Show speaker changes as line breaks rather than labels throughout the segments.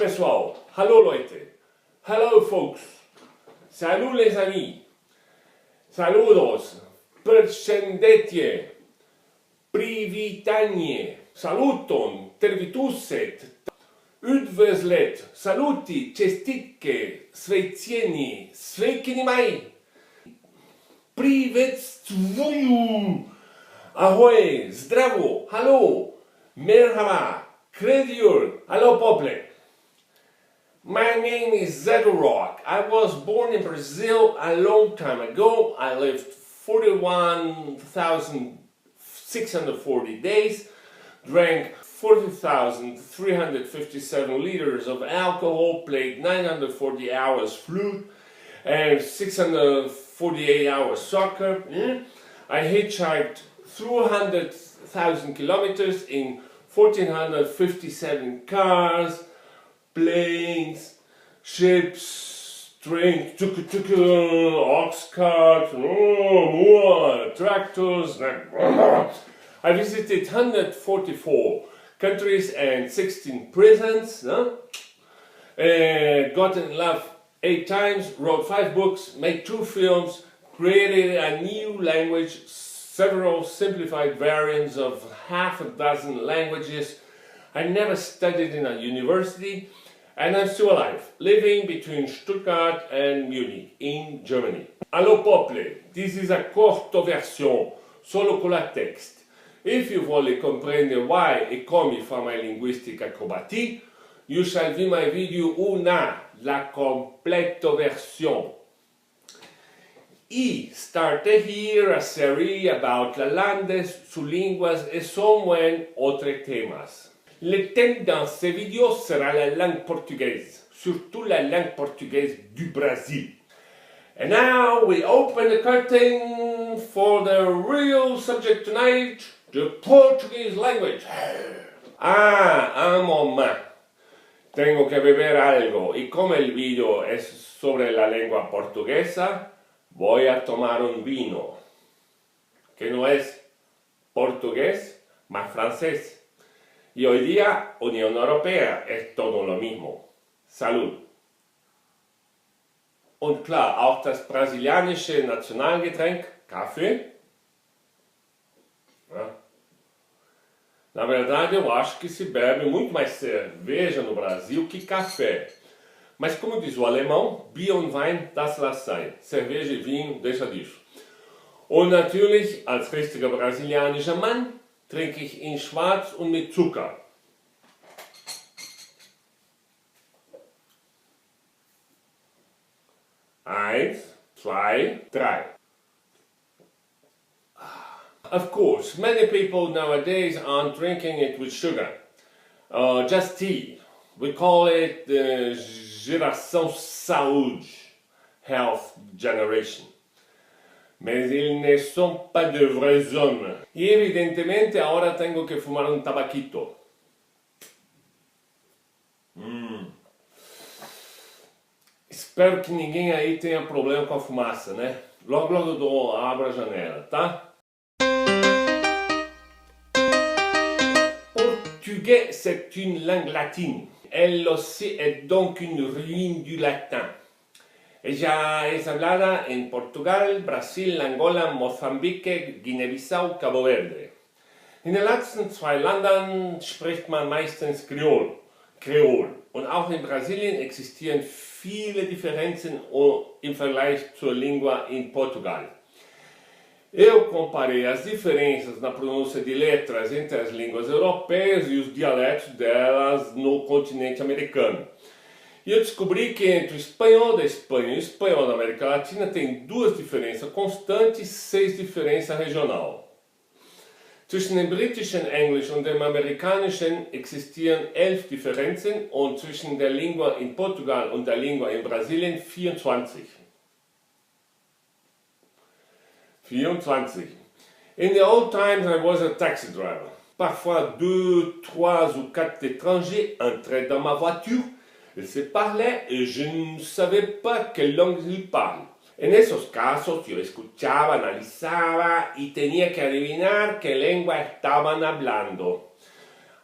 pessoal, hallo Leute, hello folks, salut les amis, saludos, percendetje, privitanie, saluton, tervituset, udveslet, saluti, čestitke, svecieni, sveikini mai, privetstvuju, ahoj, zdravo, hallo, merhaba, krediur, hallo pople. My name is Zadorok. I was born in Brazil a long time ago. I lived 41,640 days, drank 40,357 liters of alcohol, played 940 hours flute, and 648 hours soccer. I hitchhiked through 100,000 kilometers in 1,457 cars, planes, ships, trains, ox carts, tractors. I visited 144 countries and 16 prisons. Got in love 8 times, wrote 5 books, made 2 films, created a new language, several simplified variants of half a dozen languages. I never studied in a university, and I'm still alive, living between Stuttgart and Munich, in Germany. Allo pople, this is a corto version, solo con la text. If you vuole comprendere why e come fa my linguistic acrobatie, you shall view my video una, la completo version. I started here a series about la landes, su linguas et somewhen autres temas. Le thème dans ces vidéos sera la langue portugaise, surtout la langue portugaise du Brésil. And now we open the curtain for the real subject tonight, the Portuguese language. Un moment. Tengo que beber algo y como el video es sobre la lengua portuguesa, voy a tomar un vino, que no es portugués, más francés. Y hoy día, Unión Europea es todo lo mismo. Salud. Und klar, auch das brasilianische Nationalgetränk, Kaffee. Na verdade, eu acho que se bebe muito mais cerveja no Brasil que café. Mas como diz o alemão, Bier und Wein, das lass sein. Cerveja e vinho, deixa disso. Und natürlich, als richtiger brasilianischer Mann, trinke ich ihn schwarz und mit Zucker. Eins, zwei, drei. Of course, many people nowadays aren't drinking it with sugar. Just tea. We call it the geração saúde, health generation. Mais ils ne sont pas de vrais hommes. E evidentemente agora tenho que fumar um tabaquito. Espero que ninguém aí tenha problema com a fumaça, né? Logo eu abro a janela, tá? Portugais, c'est une langue latine. Elle aussi est donc une ruine du latin. Ella es hablada en Portugal, Brasil, Angola, Mozambique, Guinea-Bissau, Cabo Verde. In den letzten 2 Ländern spricht man meistens Kreol. Und auch in Brasilien existieren viele Differenzen im Vergleich zur língua in Portugal. Eu comparei as diferenças na pronúncia de letras entre as línguas europeias e os dialetos delas no continente americano. E eu descobri que entre o espanhol da Espanha e o espanhol da América Latina tem 2 diferenças constantes e 6 diferenças regionais. Zwischen dem britischen Englisch und dem amerikanischen existieren 11 Differenzen und zwischen der Lingua in Portugal und der Lingua in Brasilien 24. 24. In the old times I was a taxi driver. Parfois 2, 3 ou 4 étrangers entraient dans ma voiture. Ils se parlaient et je ne savais pas quelle langue ils parlent. En esos casos yo escuchaba, analizaba y tenía que adivinar qué lengua estaban hablando.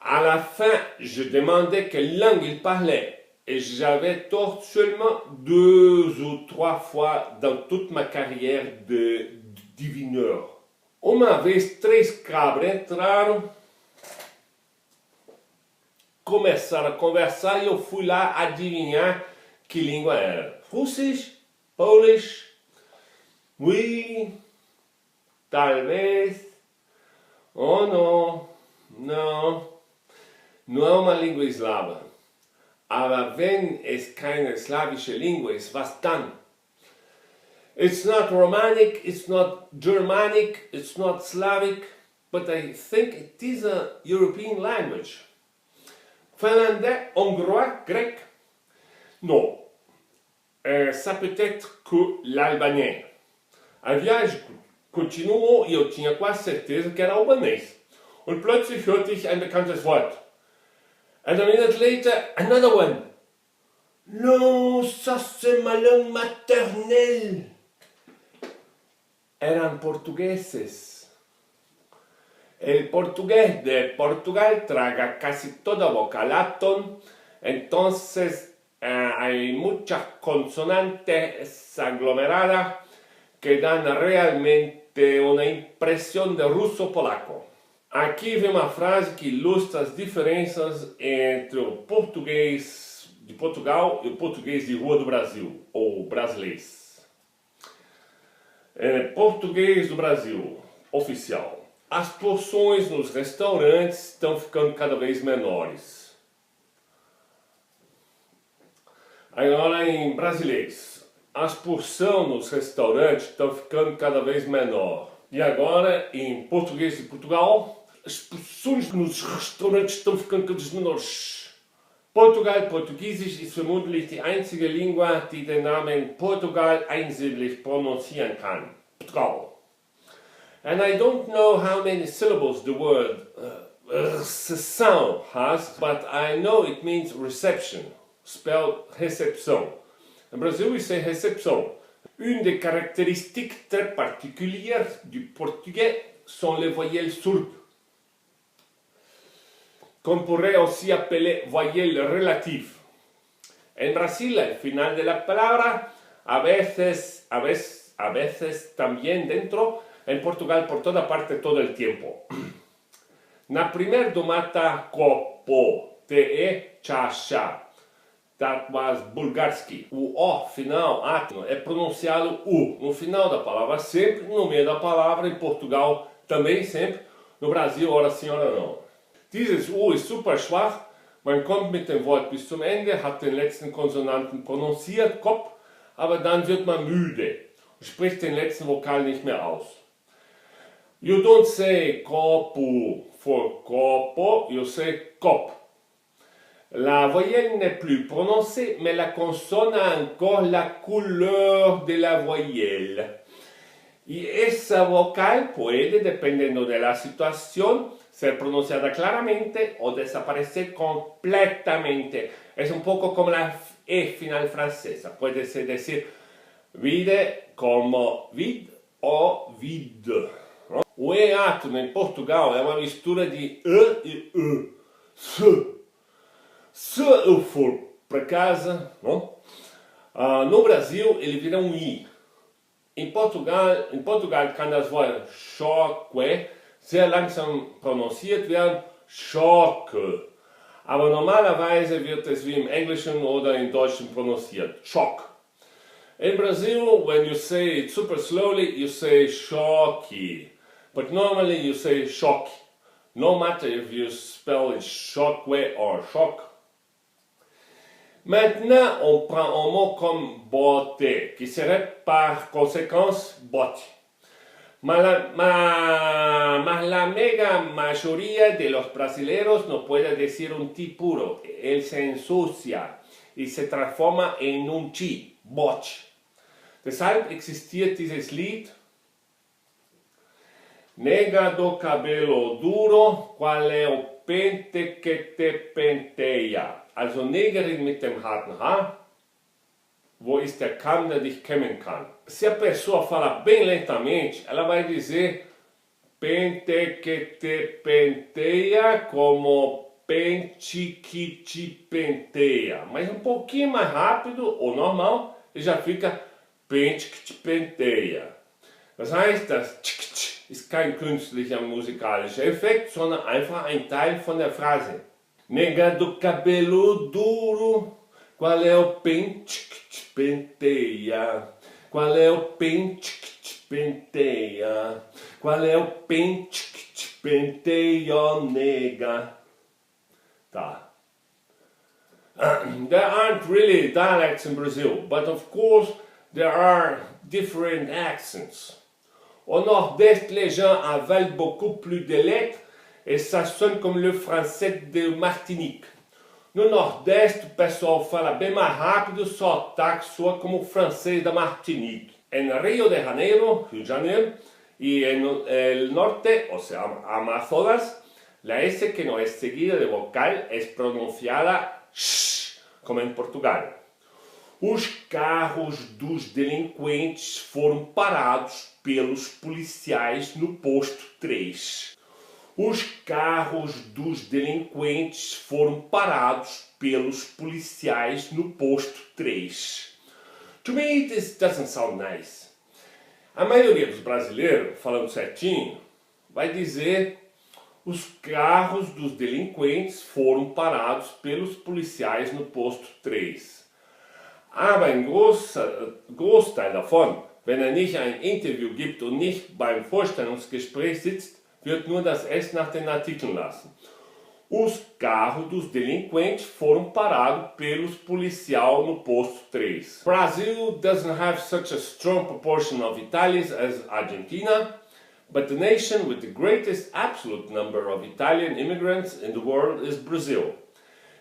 À la fin, je demandais quelle langue ils parlaient j'avais tort seulement 2 ou 3 fois dans toute ma carrière de divineur. Uma vez 3 cabras entraram, começaram a conversar e eu fui lá adivinhar que língua era. Russisch, Polish, oui, talvez, oh não, não é uma língua eslava. Aber wenn es keine slawische Língua ist, was dann? It's not Romanic, it's not Germanic, it's not Slavic, but I think it is a European language. Finlandais, hongrois, grec? Non. Ça peut être que l'albanais. A viagem continuou e eu tinha quase certeza que era albanês. Und plötzlich hörte ich ein bekanntes Wort. And a minute later, another one. Non, ça c'est ma langue maternelle. Eran portugueses. El portugués de Portugal traga casi toda vocal latón, entonces hay muchas consonantes aglomeradas que dan realmente una impresión de russo-polaco. Aqui vem uma frase que ilustra as diferenças entre o português de Portugal e o português de rua do Brasil, ou Brazileis. Português do Brasil, oficial. As porções nos restaurantes estão ficando cada vez menores. Agora em Brazileis, as porções nos restaurantes estão ficando cada vez menor. E agora em português de Portugal, as porções nos restaurantes estão ficando cada vez menores. Portugal, Portugiesisch ist vermutlich die einzige Lingua, die den Namen Portugal einsilbig pronuncieren kann. Portugal. And I don't know how many syllables the word recepção has, but I know it means reception, spelled réception. En Brazil we say réception. Une des caractéristiques très particulières du portugais sont les voyelles sourdes, qu'on pourrait aussi appeler voyelles relatives. En Brasil, al final de la palabra, a veces también dentro, en Portugal por toda parte todo el tiempo. Na primeira do mata copo, te chá. That was bulgarski. O O final, atno, é pronunciado U. No final da palavra sempre, no meio da palavra, em Portugal também sempre. No Brasil, ora sim, ora não. Dieses U ist super schwach, man kommt mit dem Wort bis zum Ende, hat den letzten Konsonanten prononciert, Kopf, aber dann wird man müde und spricht den letzten Vokal nicht mehr aus. You don't say copo for copo, you say cop. La voyelle n'est plus prononcée, mais la consonne a encore la couleur de la voyelle. Y esa vocal puede, dependiendo de la situación, ser pronunciada claramente o desaparecer completamente. Es un poco como la E final francesa. Puede ser decir vide como vid o vid. O E átono em Portugal é uma mistura de E e E. Se eu for para casa, não? No Brasil ele vira um I. Em Portugal kann das Wort choque sehr langsam pronunciert werden, Schocke. Aber normalerweise wird es wie im Englischen oder im Deutschen pronunciert, Schock. In Brazil, when you say it super slowly, you say choque. But normally you say choque. No matter if you spell it choque or choc. Maintenant, on prend un mot comme botte, qui serait par conséquence botte. Mas la mega mayoría de los brasileños no puede decir un ti puro. Él se ensucia y se transforma en un chi, boch. Deshalb existiert dieses Lied. Nega do cabelo duro, qual é o pente que te penteia? Also Negerin mit dem harten Haar, wo ist der Kamm, der dich kämmen kann? Se a pessoa fala bem lentamente, ela vai dizer pente que te penteia como pente-que-te-penteia. Mas um pouquinho mais rápido, ou normal, e já fica pente-que-te-penteia. Das heißt, das tsch ist kein künstlicher musikalischer Effekt, sondern einfach ein Teil von der Phrase. Nega do cabelo duro, qual é o pente que te penteia? Qual é o pente que te penteia? Qual é o pente que te penteia, nega? Tá. There aren't really dialects in Brazil, but of course there are different accents. Au nord-est, les gens avalent beaucoup plus de lettres et ça sonne comme le français de Martinique. No nordeste, o pessoal fala bem mais rápido, só o sotaque soa como o francês da Martinique. En Rio de Janeiro, y en el norte, o sea, Amazonas, la S que no es seguida de vocal es pronunciada sh, como en Portugal. Os carros dos delinquentes foram parados pelos policiais no posto 3. Os carros dos delinquentes foram parados pelos policiais no posto 3. To me, this doesn't sound nice. A maioria dos brasileiros, falando certinho, vai dizer os carros dos delinquentes foram parados pelos policiais no posto 3. Aber ein Großteil davon, wenn nicht ein Interview gibt und nicht beim Vorstellungsgespräch sitzt, wird nur das S nach den Artikeln lassen. Os carros dos delinquentes foram parados pelos policiais no posto 3. Brazil doesn't have such a strong proportion of Italians as Argentina, but the nation with the greatest absolute number of Italian immigrants in the world is Brazil.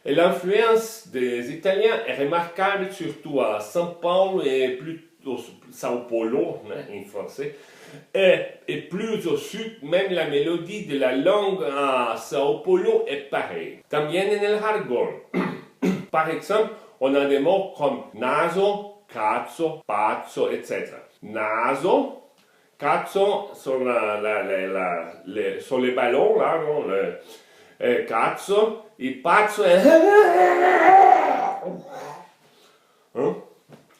Et l'influence des Italiens est remarquable surtout à São Paulo et plus Sao Paulo, en français, et plus au sud, même la mélodie de la langue à Sao Paulo est pareille. También en el jargón. Par exemple, on a des mots comme naso, cazzo, pazzo, etc. Naso, cazzo sont, sont les ballons, là, non, cazzo, e pazzo é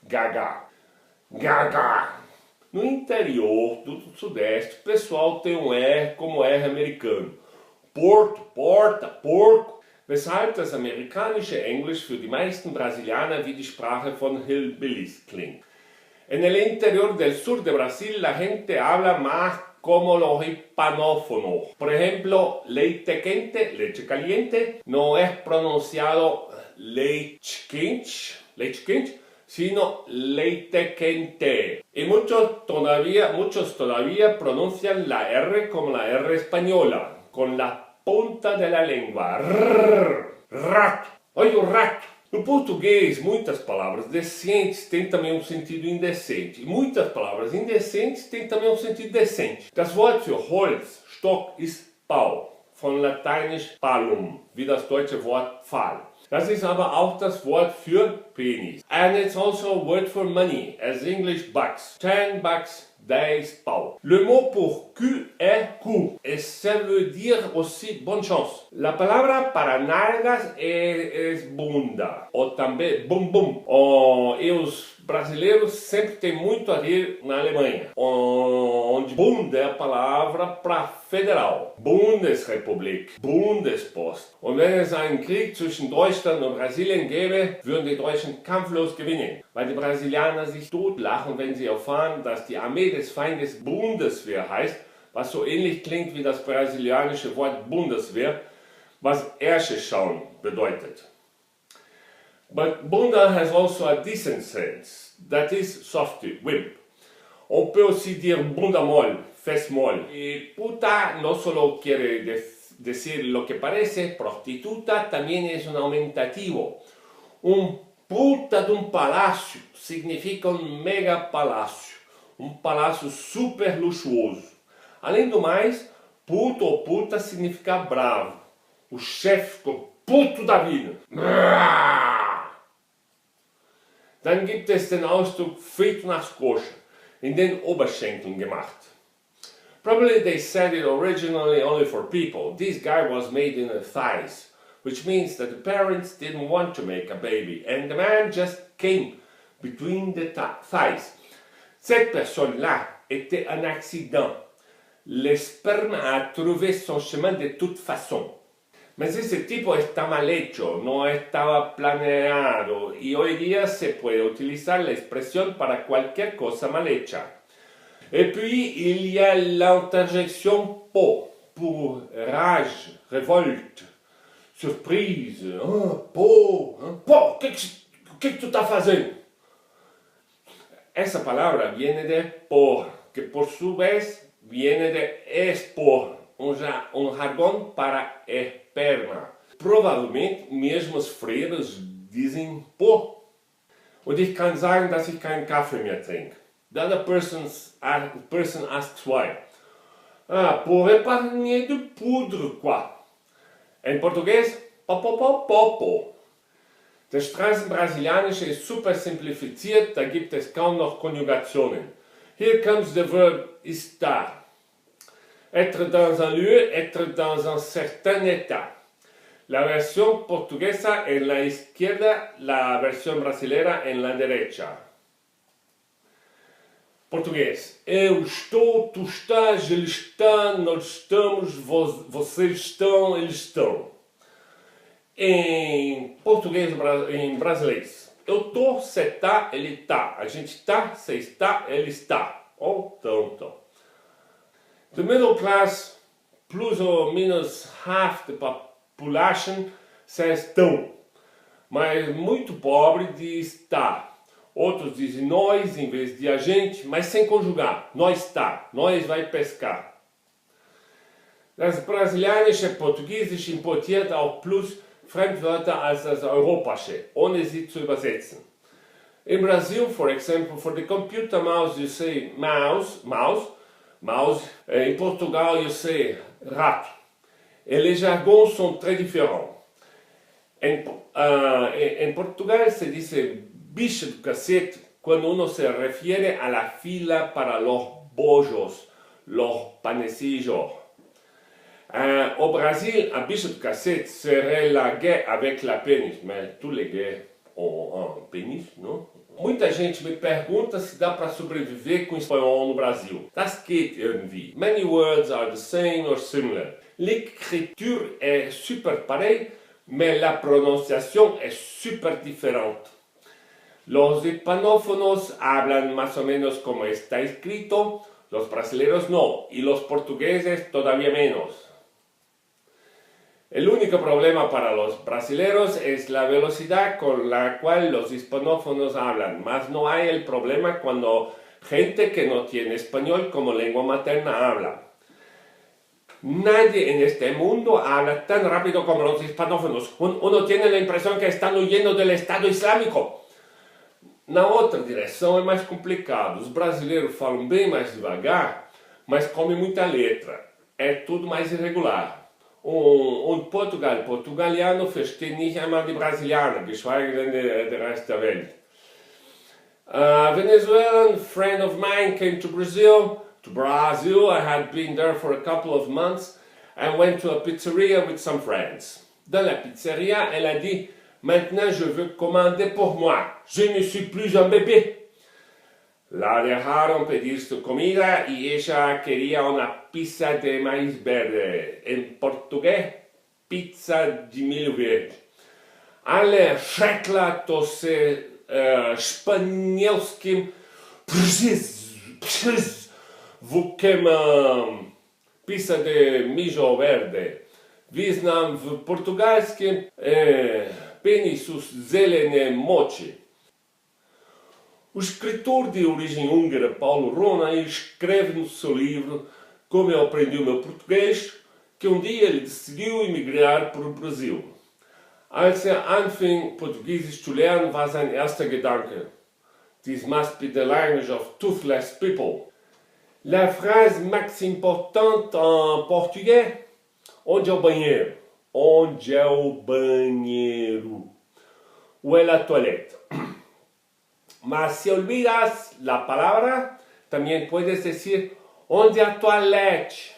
gaga. Gaga. No interior do sudeste, o pessoal tem um R como R americano. Porto, porta, porco. Weshalb das amerikanische Englisch für die meisten Brasilianer wie die Sprache von Hillbillies klingt. En el interior del sur de Brasil la gente habla más como los hispanófonos. Por ejemplo, leite quente, leche caliente, no es pronunciado leite quente, sino leite quente. Y muchos todavía pronuncian la R como la R española, con la punta de la lengua. Rato. Olha o rato. No português, muitas palavras decentes têm também um sentido indecente. E muitas palavras indecentes têm também um sentido decente. Das Wort für Holz, Stock, ist Bau. Von Lateinisch palum, wie das deutsche Wort Pfahl. Das ist aber auch das Wort für Penis. And it's also a word for money, as English bucks. 10 bucks, 10 pau. Le mot pour cul est cou, et ça veut dire aussi bonne chance. La palabra para nalgas es bunda, ou também bum bum. E os brasileiros sempre têm muito a rir na Alemanha, onde bunda é a palavra para federal. Bundesrepublik, Bundespost. Und wenn es einen Krieg zwischen Deutschland und Brasilien gäbe, würden die Deutschen kampflos gewinnen, weil die Brasilianer sich totlachen, wenn sie erfahren, dass die Armee des Feindes Bundeswehr heißt, was so ähnlich klingt wie das brasilianische Wort Bundeswehr, was Ärsche schauen bedeutet. But bunda has also a decent sense, that is softy, wimp. On peut aussi dire bunda mole, fesse mole. Y puta no solo quiere decir lo que parece, prostituta también es un aumentativo. Un puta de un palacio significa um mega palácio, palácio super luxuoso. Além do mais, puto ou puta significa bravo. O chefe ficou puto da vida. Dann gibt es den Ausdruck feito nas coxas, in den Oberschenkeln gemacht. Probably they said it originally only for people. This guy was made in the thighs. which means that the parents didn't want to make a baby and the man just came between the thighs. Cette personne-là était un accident. Le sperme a trouvé son chemin de toute façon. Mas ese tipo está mal hecho, no estaba planeado y hoy día se puede utilizar la expresión para cualquier cosa mal hecha. Et puis il y a l'interjection po, pour rage, révolte, surprise. Po, que tu está fazendo? Essa palavra viene de por, que por su vez viene de expor, um jargão para esperma. Provavelmente mesmo os freiras dizem por. Und ich kann sagen, dass ich keinen Kaffee mehr trinke. The other person asks why. Por épargner de poudre, quoi. Em português, popo. Das Straßenbrasilianische ist super simplifiziert, da gibt es kaum noch Konjugationen. Here comes the verb estar. Être dans un lieu, être dans un certain état. La versión portuguesa en la izquierda, la versión brasilera en la derecha. Português. Eu estou, tu estás, ele está, nós estamos, vocês estão, eles estão. Em português, em Brazileis. Eu tô, você tá, ele tá. A gente tá, você está, ele está. Ou tanto. The middle class, plus ou menos half the population, says tão. Mas muito pobre diz tá. Outros dizem nós em vez de a gente, mas sem conjugar. Nós tá, nós vai pescar. Das Brasilianische Portugiesisch importiert auch plus Fremdwörter als das Europäische, ohne sie zu übersetzen. In Brazil, for example, for the computer mouse you say mouse. In Portugal you say rato. Et les jargons sont très différents. En Portugal se dice bicho de cacete cuando uno se refiere a la fila para los bojos, los panecillos. Au Brasil, un bicho de cassette serait la guerre avec la pénis, mas tous les gays ont un pénis, não? Muita gente me pergunta se dá para sobreviver com espanhol no Brasil. Das geht irgendwie. Many words are the same or similar. L'écriture est super pareille, mais la prononciación es super diferente. Los hispanófonos hablan más o menos como está escrito, los brasileños no, y los portugueses todavía menos. El único problema para los brasileños es la velocidad con la cual los hispanófonos hablan, mas no hay el problema cuando gente que no tiene español como lengua materna habla. Nadie en este mundo habla tan rápido como los hispanófonos. Uno tiene la impresión que están huyendo del Estado Islâmico. Na outra direção é mais complicado. Os brasileiros falam bem mais devagar, mas comem muita letra. É tudo mais irregular. Portugaliano versteht nicht einmal die Brasilianer, geschweige denn der Rest der Welt. A Venezuelan friend of mine came to Brazil. I had been there for a couple of months and went to a pizzeria with some friends. Dans la pizzeria, elle a dit: "Maintenant je veux commander pour moi. Je ne suis plus un bébé." La dejaron pedir su comida y ella quería una pizza de maíz verde. En portugués, pizza de milho verde. Ale rzekła to se szpanielskim wukiem pizza de milho verde. Wyznam w portugalskim penisus zelene mochi. O escritor de origem húngara Paulo Rona escreve no seu livro Como eu aprendi o meu português, que dia ele decidiu emigrar para o Brasil. Als anfing Portugiesisch zu lernen, war sein erster Gedanke: "This must be the language of toothless people." La phrase mais importante en português: onde é o banheiro? Onde é o banheiro? Où est la toilette? Mas si olvidas la palabra, también puedes decir, ¿dónde a toilette?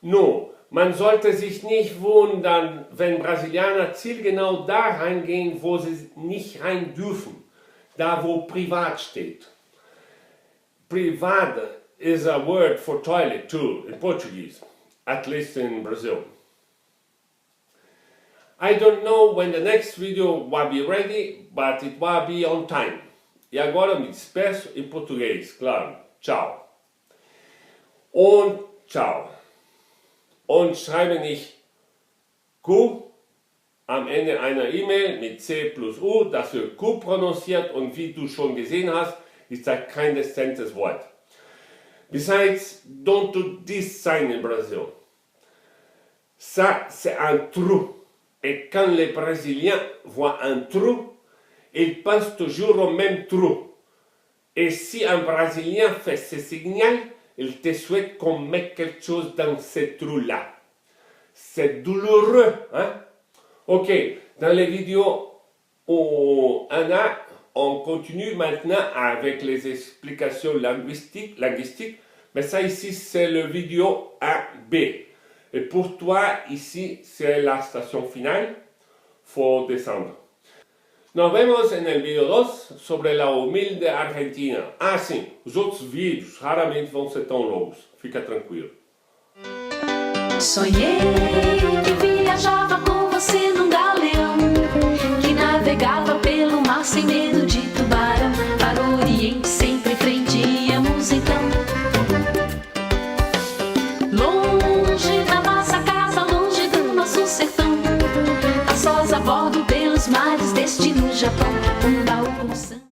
No, Man sollte sich nicht wundern, wenn Brasilianer zielgenau da reingehen, wo sie nicht rein dürfen, da wo privat steht. Privado is a word for toilet too in Portuguese, at least in Brazil. I don't know when the next video will be ready, but it will be on time. E agora me despeço em português, claro. Ciao. Und ciao. Und schreibe nicht Q am Ende einer E-Mail mit C plus U, das wird Q prononciert und wie du schon gesehen hast, ist das kein dezentes Wort. Besides, don't do this sign in Brazil. Ça, c'est un trou. Et quand les Brésiliens voient un trou, ils pensent toujours au même trou. Et si un Brésilien fait ce signal, il te souhaite qu'on mette quelque chose dans ce trou-là. C'est douloureux, hein? Ok, dans les vidéos Anna, on continue maintenant avec les explications linguistiques, mais ça ici c'est le vidéo 1B. Et pour toi, ici c'est la station finale, faut descendre. Nos vemos en el vídeo 2 sobre la humilde Argentina. Ah, sim, os outros vídeos raramente vão ser tão longos. Fica tranquilo.
Sonhei que viajava com você num galeão, que navegava pelo mar sem medo de